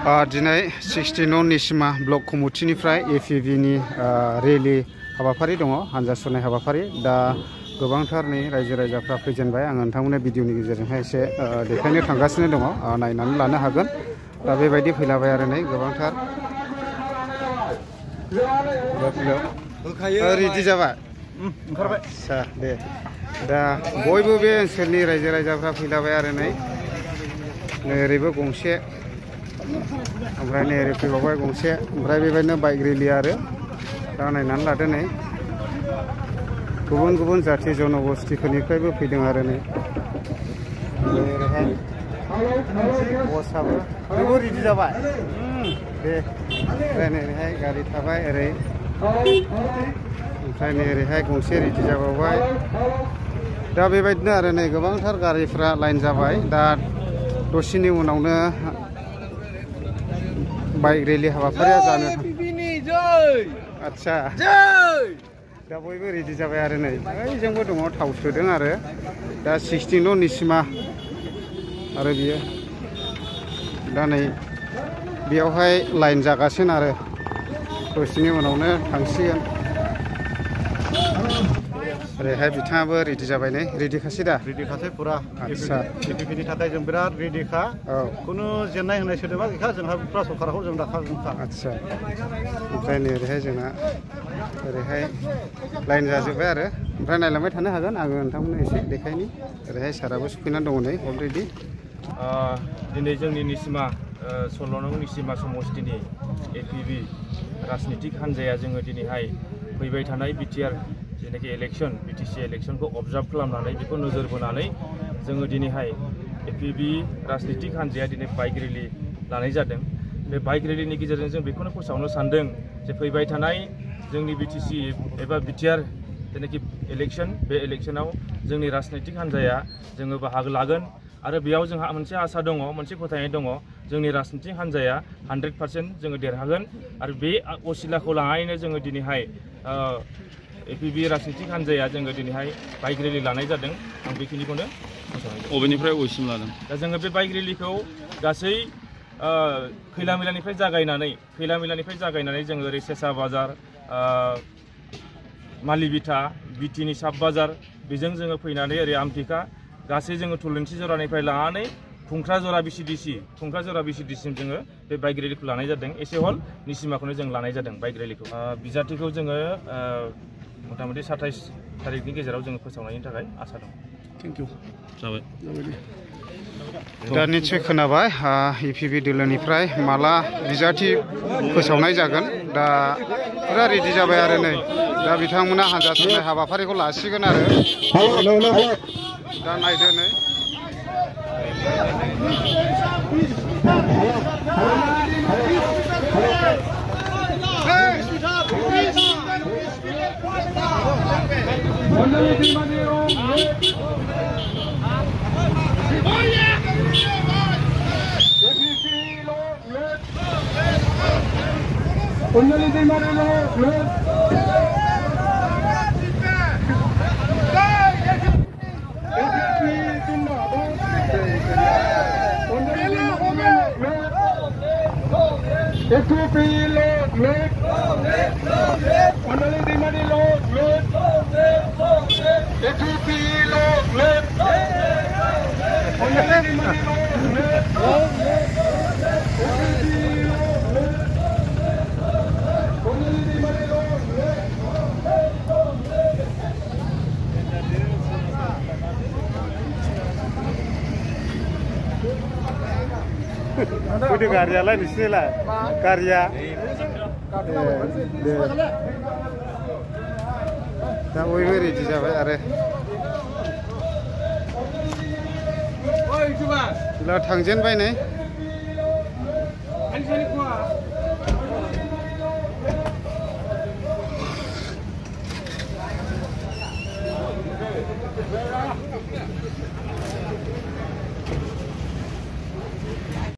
दिनै 16 नं निसिमा block कमिटिनिफ्राय एपिबिनि rally हाबाफारि दङ हानजा सुरनाय हाबाफारि दा गोबांथार नै रायजो राजाफ्रा फैजेनबाय आं नोंथांमोननो भिडिअनि गेजेरजोंहाय एसे देखायनो थांगासिनो दङ नायनानै लानो हागोन दा बेबायदि फैलाबाय आरो नै गोबांथार रेडि जाबाय ओंखारबाय आच्छा दे दा बयबो बे ओनसोलनि रायजो राजाफ्रा फैलाबाय आरो नै ओरैबो गंसे ओमफ्राय नै ओरै फैबावबाय गंसे ओमफ्राय बेबायदिनो बाइक रेलि आरो दा नायनानै लादो नै गुबुन गुबुन जाथि जनगोष्ठीफोरनिफ्रायबो फैदों आरो नै ओरैहाय बसआबो बेबो रेडि जाबाय दे ओमफ्राय नै ओरैहाय गारि थाबाय ओरै ओमफ्राय नै ओरैहाय गंसे रेडि जाबावबाय दा बेबायदिनो आरो नै गोबांथार गारिफ्रा लाइन जाबाय दा दसेनि उनावनो बाइक रेलि हाबाफारिया जानो आच्छा दा बयबो रेडि जाबाय आरो नै ओइजोंबो दङ थाव सोदों आरो दा 16 नं निसिमा आरो बियो दा नै बेयावहाय लाइन जागासिनो आरो दसेनि उनावनो थांसिगोन ओरैहाय बिथाङाबो रेडि जाबाय नै रेडिखासै दा रेडिखासै फुरा आच्छा एपिपिनि थाखाय जों बिराद रेडिखा खुनु जेननाय होननाय सोदोबा गैखा जोंहा फुरा सरकारखौ जों दाखागोनखा आच्छा ओमफ्राय नै ओरैहाय जोंहा ओरैहाय लाइन जाजोब्बाय आरो ओमफ्राय नायलांबाय थानो हागोन आङो नोंथांमोननो एसे देखायनि ओरैहाय साराबो सफैनानै दङ नै अलरेडि दिनै जोंनि निसिमा 16 नं निसिमा समस्तिनि एपिबि राजनितिक हान्जाया जोङो दिनैहाय फैबाय थानाय बिटिआर जेनाखि इलेक्शन बिटिसि इलेक्शनखौ अबजार्भ खालामनानै बेखौ नोजोर बोनानै जोङो दिनैहाय एपिबि राजनितिक हान्जाया दिनै बाइक रेलि लानाय जादों बे बाइक रेलिनि गेजेरजों जों बेखौनो फोसावनो सानदों जे फैबाय थानाय जोंनि बिटिसि एबा बिटिआर जेनाखि इलेक्शन बे इलेक्शनाव जोंनि राजनितिक हान्जाया जोङो बाहागो लागोन आरो बेयाव जोंहा मोनसे आसा दङ मोनसे फोथायनाय दङ जोंनि राजनितिक हान्जाया 100% जोङो देरहागोन आरो बे असिलाखौ लानानैनो जोङो दिनैहाय एपिबि राजनितिक हान्जाया जोङो दिनैहाय बाइक रेलि लानाय जादों आं बेखिनिखौनो बबेनिफ्राय अबेसिम लादों दा जोङो बे बाइक रेलिखौ गासै खैलामैलानिफ्राय जागायनानै जोङो ओरै सेसा बाजार मालिबिथा बिटिनि साब बाजार बेजों जोङो फैनानै ओरै आमथिखा गासै जोङो थुलुंसि जरानिफ्राय लानानै खुंख्राजरा बिसिडिसिम जोङो बे बाइक रेलिखौ लानाय जादों एसे हल निसिमाखौनो जों लानाय जादों बाइक रेलिखौ बिजाथिखौ जोङो मथा मथि 27 तारिखनि गेजेराव जोङो फोसावनायनि थाखाय आसा दं थेंक इउ जाबाय दा निश्चय खोनाबाय एपिबि दोलोनिफ्राय माला बिजाथि फोसावनाय जागोन दा फुरा रेडि जाबाय आरो नै दा बिथांमोना हानजा सुरनाय हाबाफारिखौ लासिगोन आरो दा नायदो नै Udah karya lah di sini lah karya दा बयबो रेडि जाबाय आरो थांजेनबाय नै